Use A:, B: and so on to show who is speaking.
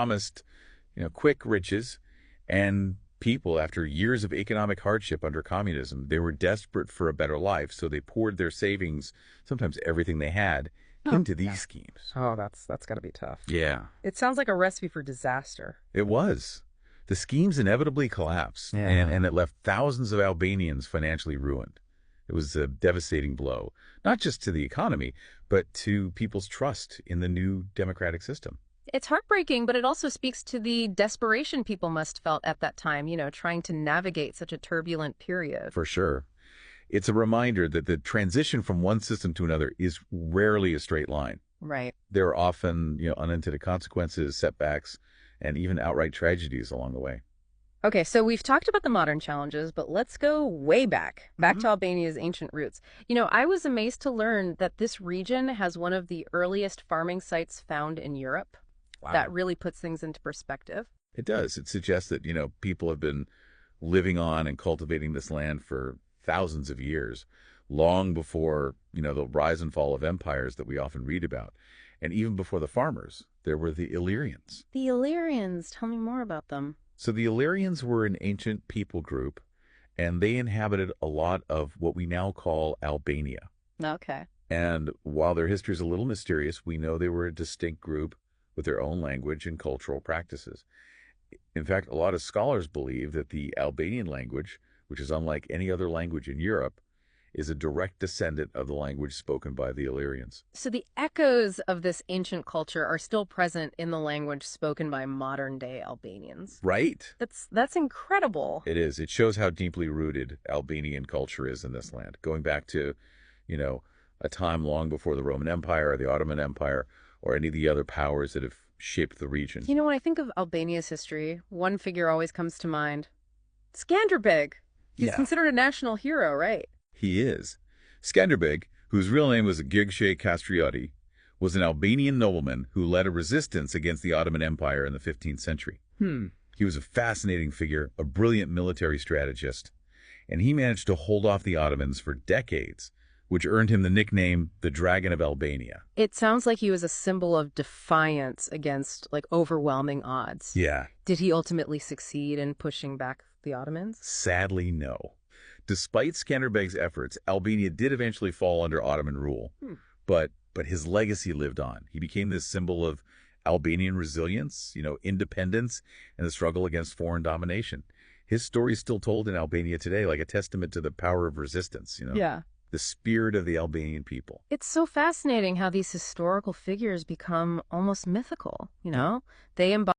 A: promised, quick riches, and people, after years of economic hardship under communism, they were desperate for a better life, so they poured their savings, sometimes everything they had,
B: Oh,
A: into these
B: yeah.
A: schemes.
B: Oh, that's got to be tough.
A: Yeah,
B: It sounds like a recipe for disaster.
A: it was. The schemes inevitably collapsed,
B: Yeah.
A: and it left thousands of Albanians financially ruined. It was a devastating blow, not just to the economy, but to people's trust in the new democratic system.
C: It's heartbreaking, but it also speaks to the desperation people must felt at that time, trying to navigate such a turbulent period.
A: For sure. It's a reminder that the transition from one system to another is rarely a straight line.
C: Right.
A: There are often, unintended consequences, setbacks, and even outright tragedies along the way.
C: Okay, so we've talked about the modern challenges, but let's go way back to Albania's ancient roots. I was amazed to learn that this region has one of the earliest farming sites found in Europe.
A: Wow.
C: That really puts things into perspective.
A: It does. It suggests that, people have been living on and cultivating this land for thousands of years, long before, the rise and fall of empires that we often read about. And even before the farmers, there were the Illyrians.
C: The Illyrians, tell me more about them.
A: So the Illyrians were an ancient people group, and they inhabited a lot of what we now call Albania.
C: Okay.
A: And while their history is a little mysterious, we know they were a distinct group with their own language and cultural practices. In fact, a lot of scholars believe that the Albanian language, which is unlike any other language in Europe, is a direct descendant of the language spoken by the Illyrians.
C: So the echoes of this ancient culture are still present in the language spoken by modern-day Albanians.
A: Right?
C: That's incredible.
A: It is. It shows how deeply rooted Albanian culture is in this land, going back to, a time long before the Roman Empire or the Ottoman Empire or any of the other powers that have shaped the region.
C: When I think of Albania's history, one figure always comes to mind. Skanderbeg. He's
A: Yeah.
C: considered a national hero, right?
A: He is. Skanderbeg, whose real name was Gökçe Kastrioti, was an Albanian nobleman who led a resistance against the Ottoman Empire in the 15th century. He was a fascinating figure, a brilliant military strategist, and he managed to hold off the Ottomans for decades, which earned him the nickname the Dragon of Albania.
C: It sounds like he was a symbol of defiance against, overwhelming odds.
A: Yeah.
C: Did he ultimately succeed in pushing back the Ottomans?
A: Sadly, no. Despite Skanderbeg's efforts, Albania did eventually fall under Ottoman rule, but his legacy lived on. He became this symbol of Albanian resilience, independence, and the struggle against foreign domination. His story is still told in Albania today, like a testament to the power of resistance,
C: Yeah.
A: the spirit of the Albanian people.
C: It's so fascinating how these historical figures become almost mythical, They embody